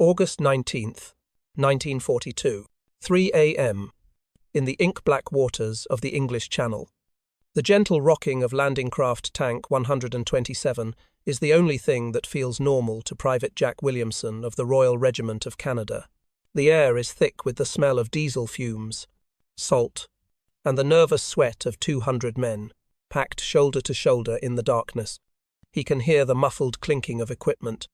August 19th, 1942, 3 a.m., in the ink-black waters of the English Channel. The gentle rocking of Landing Craft Tank 127 is the only thing that feels normal to Private Jack Williamson of the Royal Regiment of Canada. The air is thick with the smell of diesel fumes, salt, and the nervous sweat of 200 men, packed shoulder to shoulder in the darkness. He can hear the muffled clinking of equipment,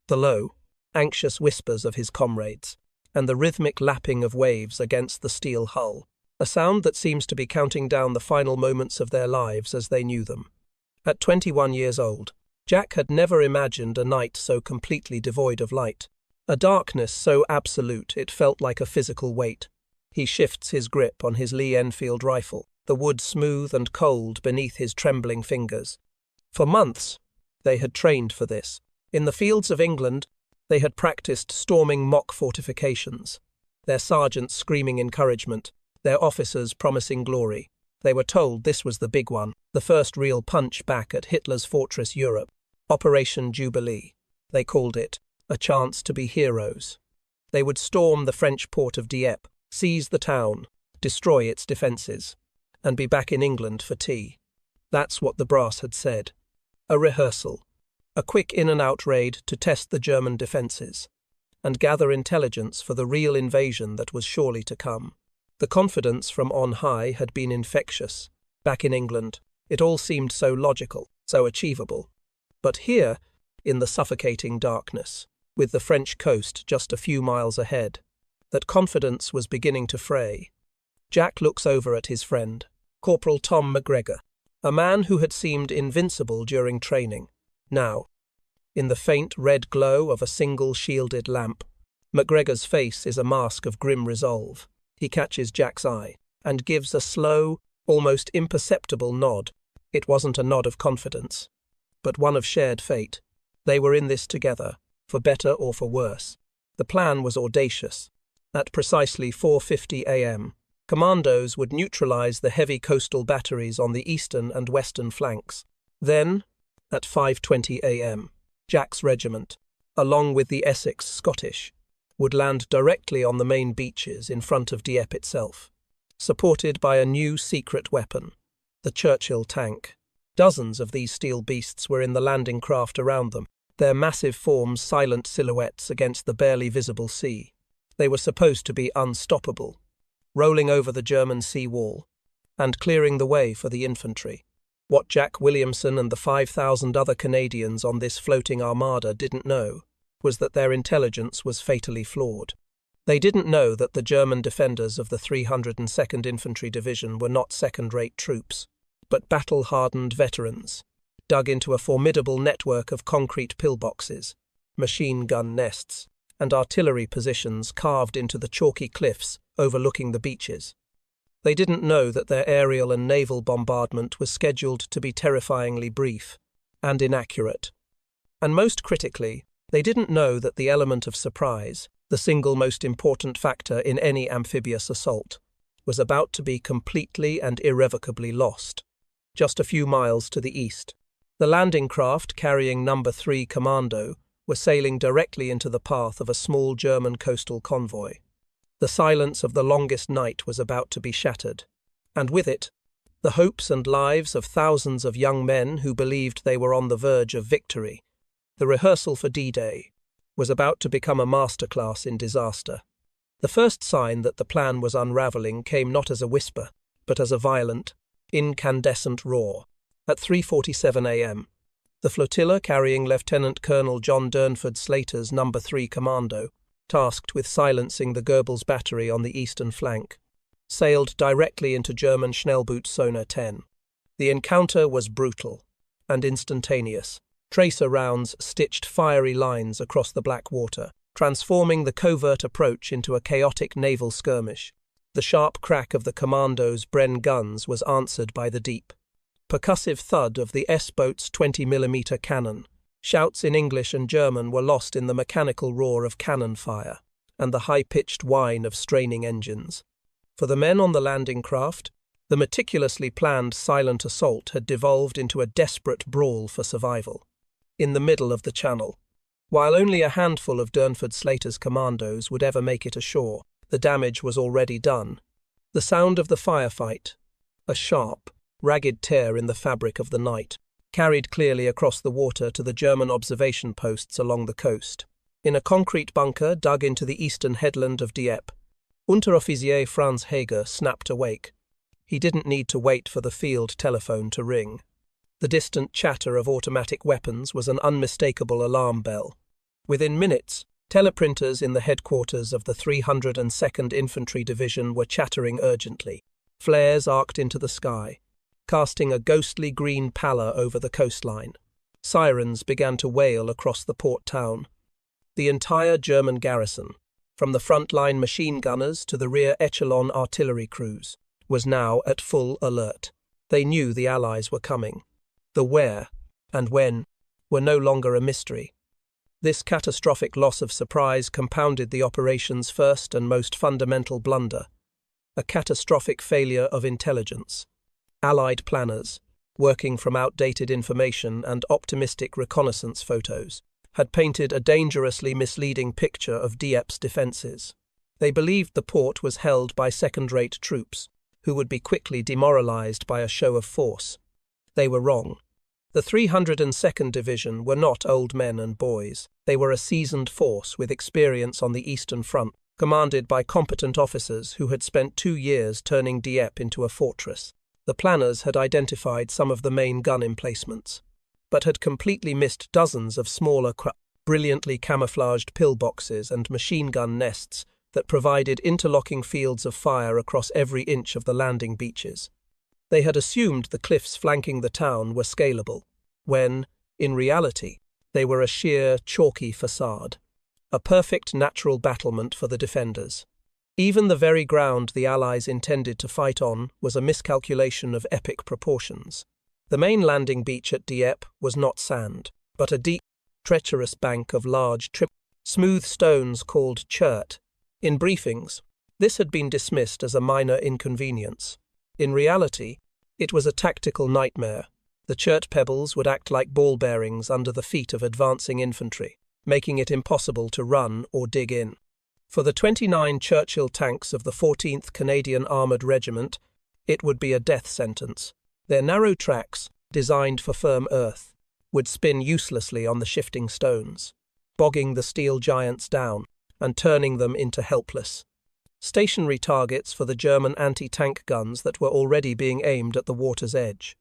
the low, anxious whispers of his comrades, and the rhythmic lapping of waves against the steel hull, a sound that seems to be counting down the final moments of their lives as they knew them. At 21 years old, Jack had never imagined a night so completely devoid of light, a darkness so absolute it felt like a physical weight. He shifts his grip on his Lee Enfield rifle, the wood smooth and cold beneath his trembling fingers. For months, they had trained for this. In the fields of England, they had practiced storming mock fortifications, their sergeants screaming encouragement, their officers promising glory. They were told this was the big one, the first real punch back at Hitler's fortress Europe, Operation Jubilee. They called it a chance to be heroes. They would storm the French port of Dieppe, seize the town, destroy its defences, and be back in England for tea. That's what the brass had said. A rehearsal. A quick in-and-out raid to test the German defences, and gather intelligence for the real invasion that was surely to come. The confidence from on high had been infectious. Back in England, it all seemed so logical, so achievable. But here, in the suffocating darkness, with the French coast just a few miles ahead, that confidence was beginning to fray. Jack looks over at his friend, Corporal Tom McGregor, a man who had seemed invincible during training. Now, in the faint red glow of a single shielded lamp, McGregor's face is a mask of grim resolve. He catches Jack's eye and gives a slow, almost imperceptible nod. It wasn't a nod of confidence, but one of shared fate. They were in this together, for better or for worse. The plan was audacious. At precisely 4:50 a.m., commandos would neutralize the heavy coastal batteries on the eastern and western flanks. Then, at 5:20 a.m., Jack's regiment, along with the Essex Scottish, would land directly on the main beaches in front of Dieppe itself, supported by a new secret weapon, the Churchill tank. Dozens of these steel beasts were in the landing craft around them, their massive forms silent silhouettes against the barely visible sea. They were supposed to be unstoppable, rolling over the German sea wall and clearing the way for the infantry. What Jack Williamson and the 5,000 other Canadians on this floating armada didn't know was that their intelligence was fatally flawed. They didn't know that the German defenders of the 302nd Infantry Division were not second-rate troops, but battle-hardened veterans, dug into a formidable network of concrete pillboxes, machine gun nests, and artillery positions carved into the chalky cliffs overlooking the beaches. They didn't know that their aerial and naval bombardment was scheduled to be terrifyingly brief and inaccurate. And most critically, they didn't know that the element of surprise, the single most important factor in any amphibious assault, was about to be completely and irrevocably lost. Just a few miles to the east, the landing craft carrying No. 3 Commando were sailing directly into the path of a small German coastal convoy. The silence of the longest night was about to be shattered, and with it, the hopes and lives of thousands of young men who believed they were on the verge of victory. The rehearsal for D-Day was about to become a masterclass in disaster. The first sign that the plan was unraveling came not as a whisper, but as a violent, incandescent roar. At 3:47 a.m., the flotilla carrying Lieutenant Colonel John Durnford Slater's No. 3 Commando, tasked with silencing the Goebbels battery on the eastern flank, sailed directly into German Schnellboot Sonar 10. The encounter was brutal and instantaneous. Tracer rounds stitched fiery lines across the black water, transforming the covert approach into a chaotic naval skirmish. The sharp crack of the commando's Bren guns was answered by the deep, percussive thud of the S-boat's 20mm cannon. Shouts in English and German were lost in the mechanical roar of cannon fire and the high-pitched whine of straining engines. For the men on the landing craft, the meticulously planned silent assault had devolved into a desperate brawl for survival. In the middle of the channel, While only a handful of Durnford Slater's commandos would ever make it ashore, the damage was already done. The sound of the firefight, a sharp, ragged tear in the fabric of the night, carried clearly across the water to the German observation posts along the coast. In a concrete bunker dug into the eastern headland of Dieppe, Unteroffizier Franz Hager snapped awake. He didn't need to wait for the field telephone to ring. The distant chatter of automatic weapons was an unmistakable alarm bell. Within minutes, teleprinters in the headquarters of the 302nd Infantry Division were chattering urgently. Flares arced into the sky, casting a ghostly green pallor over the coastline. Sirens began to wail across the port town. The entire German garrison, from the front-line machine gunners to the rear echelon artillery crews, was now at full alert. They knew the Allies were coming. The where and when were no longer a mystery. This catastrophic loss of surprise compounded the operation's first and most fundamental blunder, a catastrophic failure of intelligence. Allied planners, working from outdated information and optimistic reconnaissance photos, had painted a dangerously misleading picture of Dieppe's defences. They believed the port was held by second-rate troops, who would be quickly demoralised by a show of force. They were wrong. The 302nd Division were not old men and boys. They were a seasoned force with experience on the Eastern Front, commanded by competent officers who had spent 2 years turning Dieppe into a fortress. The planners had identified some of the main gun emplacements, but had completely missed dozens of smaller, brilliantly camouflaged pillboxes and machine gun nests that provided interlocking fields of fire across every inch of the landing beaches. They had assumed the cliffs flanking the town were scalable, when, in reality, they were a sheer, chalky facade, a perfect natural battlement for the defenders. Even the very ground the Allies intended to fight on was a miscalculation of epic proportions. The main landing beach at Dieppe was not sand, but a deep, treacherous bank of large, smooth stones called chert. In briefings, this had been dismissed as a minor inconvenience. In reality, it was a tactical nightmare. The chert pebbles would act like ball bearings under the feet of advancing infantry, making it impossible to run or dig in. For the 29 Churchill tanks of the 14th Canadian Armoured Regiment, it would be a death sentence. Their narrow tracks, designed for firm earth, would spin uselessly on the shifting stones, bogging the steel giants down and turning them into helpless, stationary targets for the German anti-tank guns that were already being aimed at the water's edge.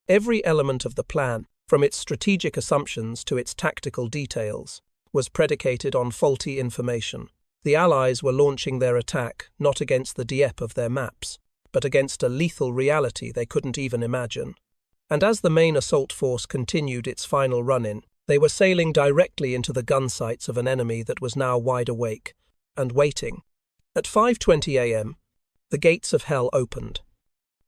Every element of the plan, from its strategic assumptions to its tactical details, was predicated on faulty information. The Allies were launching their attack not against the Dieppe of their maps, but against a lethal reality they couldn't even imagine. And as the main assault force continued its final run-in, they were sailing directly into the gun sights of an enemy that was now wide awake and waiting. At 5:20 a.m., the gates of hell opened.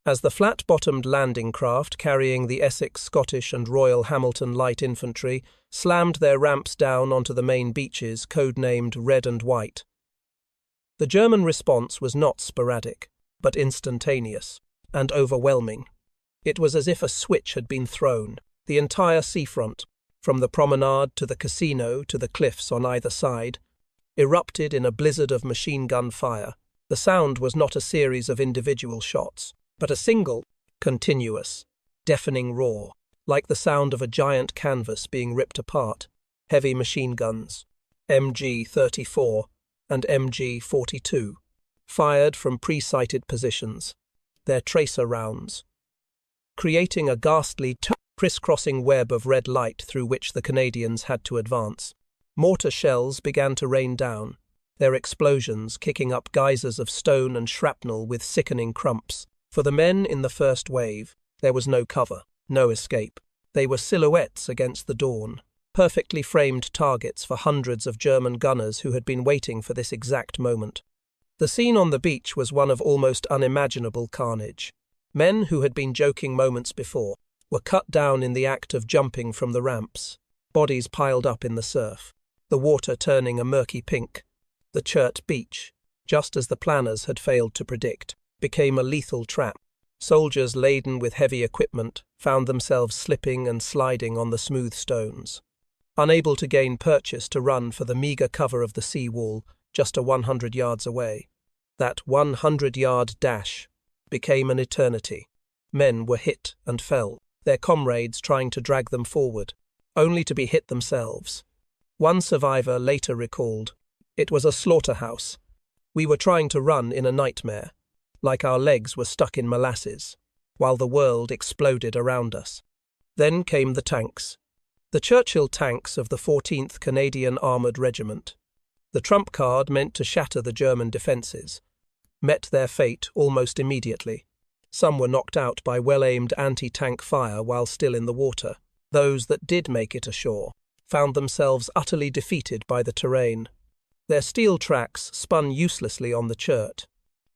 As the flat-bottomed landing craft carrying the Essex, Scottish and Royal Hamilton Light Infantry slammed their ramps down onto the main beaches, codenamed Red and White. The German response was not sporadic, but instantaneous and overwhelming. It was as if a switch had been thrown. The entire seafront, from the promenade to the casino to the cliffs on either side, erupted in a blizzard of machine gun fire. The sound was not a series of individual shots, but a single, continuous, deafening roar, like the sound of a giant canvas being ripped apart. Heavy machine guns, MG-34 and MG-42, fired from pre-sighted positions, their tracer rounds, creating a ghastly, crisscrossing web of red light through which the Canadians had to advance. Mortar shells began to rain down, their explosions kicking up geysers of stone and shrapnel with sickening crumps. For the men in the first wave, there was no cover, no escape. They were silhouettes against the dawn, perfectly framed targets for hundreds of German gunners who had been waiting for this exact moment. The scene on the beach was one of almost unimaginable carnage. Men who had been joking moments before were cut down in the act of jumping from the ramps, bodies piled up in the surf, the water turning a murky pink. The Churt beach, just as the planners had failed to predict, became a lethal trap. Soldiers laden with heavy equipment found themselves slipping and sliding on the smooth stones. unable to gain purchase to run for the meagre cover of the sea wall just 100 yards away. That 100-yard dash became an eternity. Men were hit and fell, their comrades trying to drag them forward, only to be hit themselves. One survivor later recalled, "It was a slaughterhouse. We were trying to run in a nightmare, like our legs were stuck in molasses, while the world exploded around us." Then came the tanks. The Churchill tanks of the 14th Canadian Armoured Regiment, the trump card meant to shatter the German defences, met their fate almost immediately. Some were knocked out by well-aimed anti-tank fire while still in the water. Those that did make it ashore found themselves utterly defeated by the terrain. Their steel tracks spun uselessly on the chert,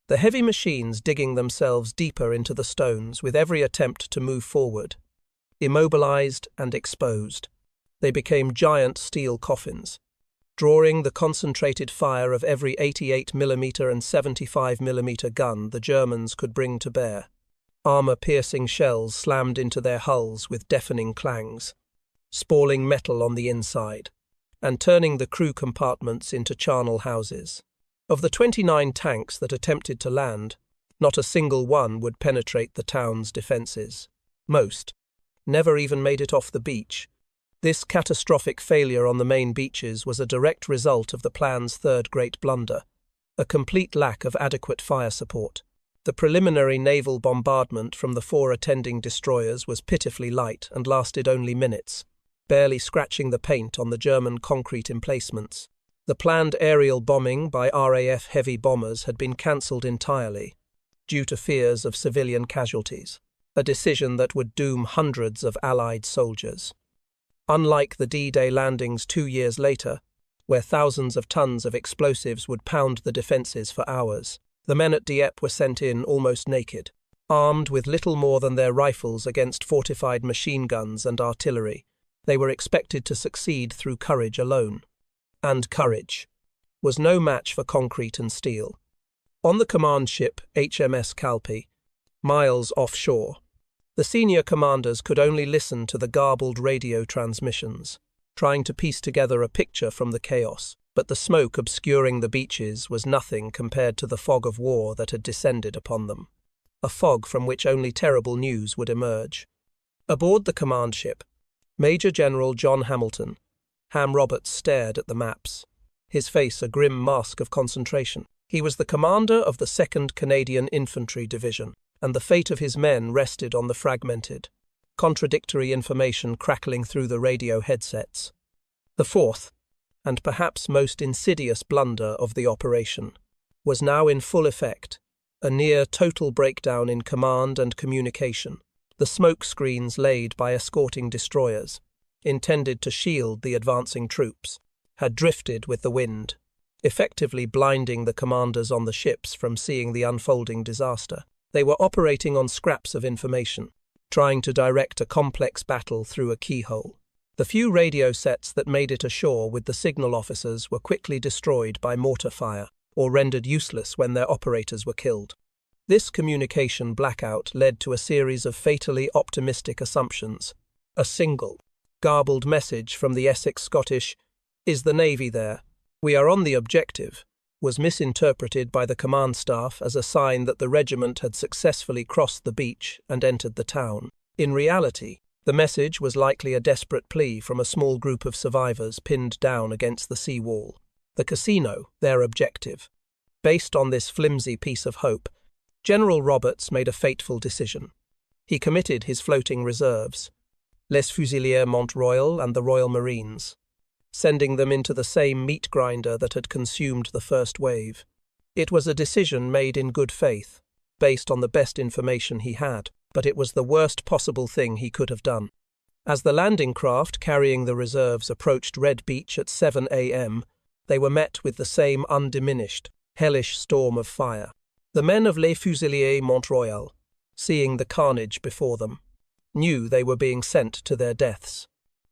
the heavy machines digging themselves deeper into the stones with every attempt to move forward. Immobilized and exposed, they became giant steel coffins, drawing the concentrated fire of every 88mm and 75mm gun the Germans could bring to bear. Armour-piercing shells slammed into their hulls with deafening clangs, spalling metal on the inside, and turning the crew compartments into charnel houses. Of the 29 tanks that attempted to land, not a single one would penetrate the town's defences. Most never even made it off the beach. This catastrophic failure on the main beaches was a direct result of the plan's third great blunder, a complete lack of adequate fire support. The preliminary naval bombardment from the 4 attending destroyers was pitifully light and lasted only minutes, barely scratching the paint on the German concrete emplacements. The planned aerial bombing by RAF heavy bombers had been cancelled entirely, due to fears of civilian casualties, a decision that would doom hundreds of Allied soldiers. Unlike the D-Day landings 2 years later, where thousands of tons of explosives would pound the defences for hours, the men at Dieppe were sent in almost naked, armed with little more than their rifles against fortified machine guns and artillery. They were expected to succeed through courage alone. And courage was no match for concrete and steel. On the command ship HMS Calpe, miles offshore, the senior commanders could only listen to the garbled radio transmissions, trying to piece together a picture from the chaos. But the smoke obscuring the beaches was nothing compared to the fog of war that had descended upon them, a fog from which only terrible news would emerge. Aboard the command ship, Major General John Hamilton, Ham Roberts stared at the maps, his face a grim mask of concentration. He was the commander of the 2nd Canadian Infantry Division, and the fate of his men rested on the fragmented, contradictory information crackling through the radio headsets. The 4th, and perhaps most insidious blunder of the operation, was now in full effect, a near total breakdown in command and communication. The smoke screens laid by escorting destroyers, intended to shield the advancing troops, had drifted with the wind, effectively blinding the commanders on the ships from seeing the unfolding disaster. They were operating on scraps of information, trying to direct a complex battle through a keyhole. The few radio sets that made it ashore with the signal officers were quickly destroyed by mortar fire or rendered useless when their operators were killed. This communication blackout led to a series of fatally optimistic assumptions. A single, garbled message from the Essex Scottish, "Is the Navy there? We are on the objective," was misinterpreted by the command staff as a sign that the regiment had successfully crossed the beach and entered the town. In reality, the message was likely a desperate plea from a small group of survivors pinned down against the seawall. The casino, their objective. Based on this flimsy piece of hope, General Roberts made a fateful decision. He committed his floating reserves, Les Fusiliers Mont-Royal and the Royal Marines, sending them into the same meat grinder that had consumed the first wave. It was a decision made in good faith, based on the best information he had, but it was the worst possible thing he could have done. As the landing craft carrying the reserves approached Red Beach at 7 a.m., they were met with the same undiminished, hellish storm of fire. The men of Les Fusiliers Mont-Royal, seeing the carnage before them, knew they were being sent to their deaths.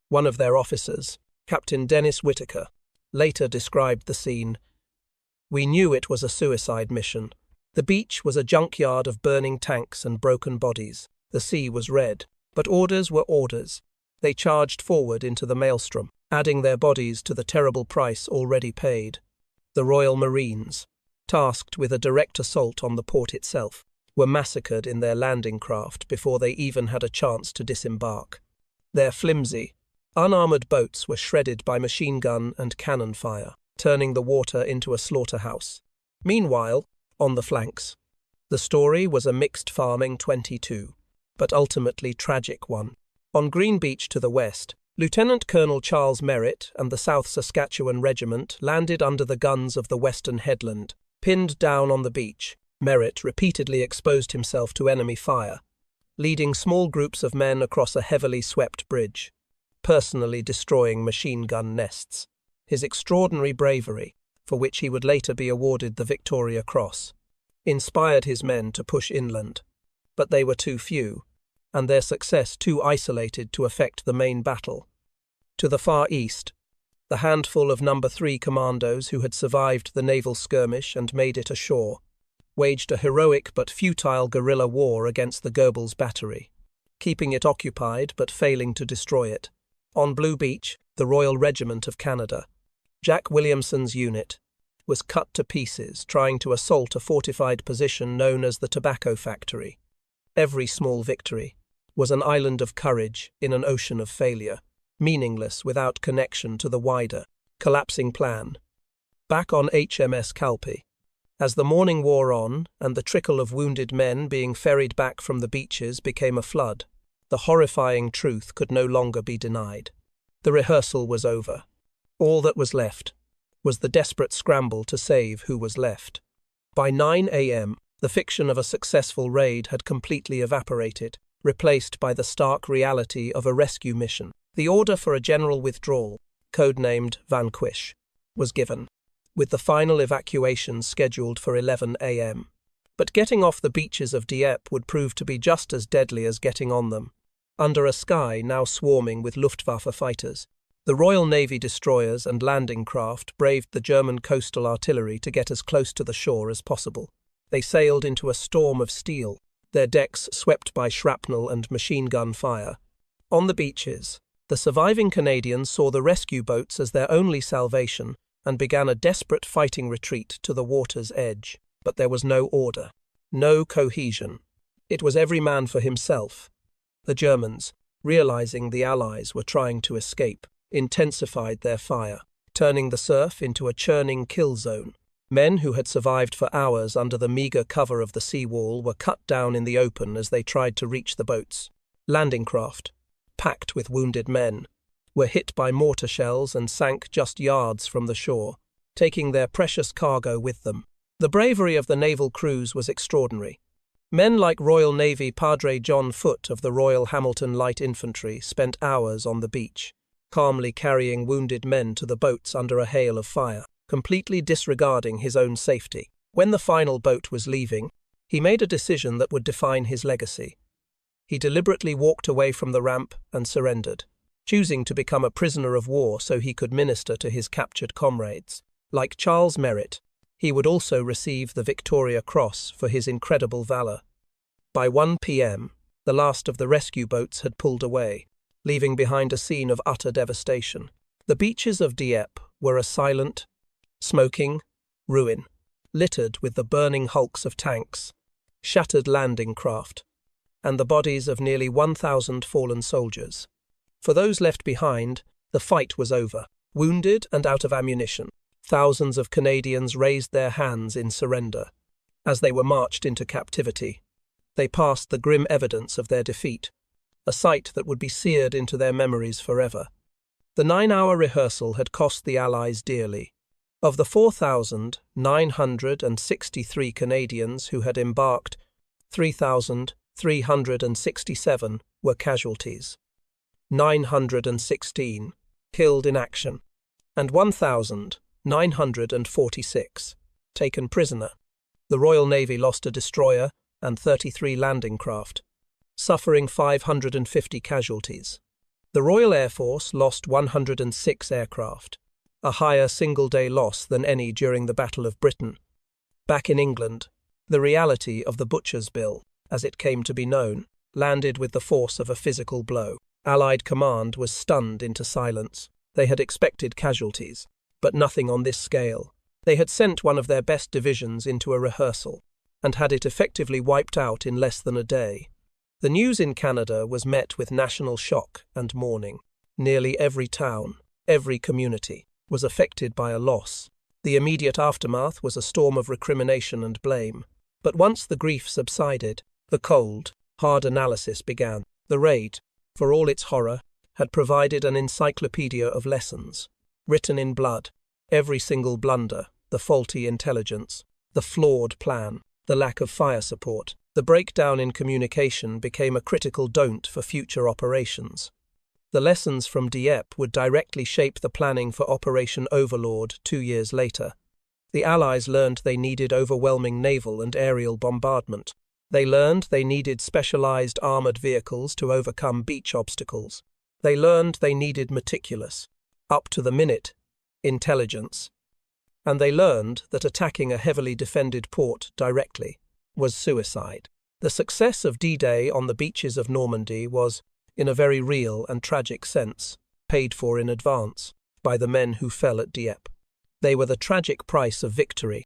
One of their officers, Captain Dennis Whitaker, later described the scene. "We knew it was a suicide mission. The beach was a junkyard of burning tanks and broken bodies. The sea was red, but orders were orders. They charged forward into the maelstrom. adding their bodies to the terrible price already paid. The Royal Marines, tasked with a direct assault on the port itself, were massacred in their landing craft before they even had a chance to disembark. Their flimsy, unarmoured boats were shredded by machine gun and cannon fire, turning the water into a slaughterhouse. Meanwhile, on the flanks, the story was a mixed farming 22, but ultimately tragic one. On Green Beach to the west, Lieutenant Colonel Charles Merritt and the South Saskatchewan Regiment landed under the guns of the Western Headland. Pinned down on the beach, Merritt repeatedly exposed himself to enemy fire, leading small groups of men across a heavily swept bridge, personally destroying machine gun nests. His extraordinary bravery, for which he would later be awarded the Victoria Cross, inspired his men to push inland. But they were too few, and their success too isolated to affect the main battle. To the far east, the handful of No. 3 commandos who had survived the naval skirmish and made it ashore waged a heroic but futile guerrilla war against the Goebbels battery, keeping it occupied but failing to destroy it. On Blue Beach, the Royal Regiment of Canada, Jack Williamson's unit, was cut to pieces trying to assault a fortified position known as the Tobacco Factory. Every small victory was an island of courage in an ocean of failure, meaningless without connection to the wider, collapsing plan. Back on HMS Calpe, as the morning wore on and the trickle of wounded men being ferried back from the beaches became a flood, the horrifying truth could no longer be denied. The rehearsal was over. All that was left was the desperate scramble to save who was left. By 9 a.m., the fiction of a successful raid had completely evaporated, replaced by the stark reality of a rescue mission. The order for a general withdrawal, codenamed Vanquish, was given, with the final evacuation scheduled for 11 a.m. But getting off the beaches of Dieppe would prove to be just as deadly as getting on them. Under a sky now swarming with Luftwaffe fighters, the Royal Navy destroyers and landing craft braved the German coastal artillery to get as close to the shore as possible. They sailed into a storm of steel, their decks swept by shrapnel and machine gun fire. On the beaches, the surviving Canadians saw the rescue boats as their only salvation and began a desperate fighting retreat to the water's edge. But there was no order, no cohesion. It was every man for himself. The Germans, realizing the Allies were trying to escape, intensified their fire, turning the surf into a churning kill zone. Men who had survived for hours under the meagre cover of the seawall were cut down in the open as they tried to reach the boats. Landing craft, packed with wounded men, were hit by mortar shells and sank just yards from the shore, taking their precious cargo with them. The bravery of the naval crews was extraordinary. Men like Royal Navy Padre John Foote of the Royal Hamilton Light Infantry spent hours on the beach, calmly carrying wounded men to the boats under a hail of fire, completely disregarding his own safety. When the final boat was leaving, he made a decision that would define his legacy. He deliberately walked away from the ramp and surrendered, choosing to become a prisoner of war so he could minister to his captured comrades. Like Charles Merritt, he would also receive the Victoria Cross for his incredible valour. By 1 p.m., the last of the rescue boats had pulled away, leaving behind a scene of utter devastation. The beaches of Dieppe were a silent, smoking ruin, littered with the burning hulks of tanks, shattered landing craft, and the bodies of nearly 1,000 fallen soldiers. For those left behind, the fight was over. Wounded and out of ammunition, thousands of Canadians raised their hands in surrender. As they were marched into captivity, they passed the grim evidence of their defeat, a sight that would be seared into their memories forever. The 9-hour rehearsal had cost the Allies dearly. Of the 4,963 Canadians who had embarked, 3,367 were casualties, 916 killed in action, and 1,946 taken prisoner. The Royal Navy lost a destroyer and 33 landing craft, suffering 550 casualties. The Royal Air Force lost 106 aircraft, a higher single-day loss than any during the Battle of Britain. Back in England, the reality of the Butcher's Bill, as it came to be known, landed with the force of a physical blow. Allied command was stunned into silence. They had expected casualties, but nothing on this scale. They had sent one of their best divisions into a rehearsal, and had it effectively wiped out in less than a day. The news in Canada was met with national shock and mourning. Nearly every town, every community, was affected by a loss. The immediate aftermath was a storm of recrimination and blame. But once the grief subsided, the cold, hard analysis began. The raid, for all its horror, had provided an encyclopedia of lessons, written in blood, every single blunder, the faulty intelligence, the flawed plan, the lack of fire support, the breakdown in communication became a critical don't for future operations. The lessons from Dieppe would directly shape the planning for Operation Overlord 2 years later. The Allies learned they needed overwhelming naval and aerial bombardment. They learned they needed specialized armored vehicles to overcome beach obstacles. They learned they needed meticulous, up-to-the-minute, intelligence. And they learned that attacking a heavily defended port directly was suicide. The success of D-Day on the beaches of Normandy was, in a very real and tragic sense, paid for in advance by the men who fell at Dieppe. They were the tragic price of victory,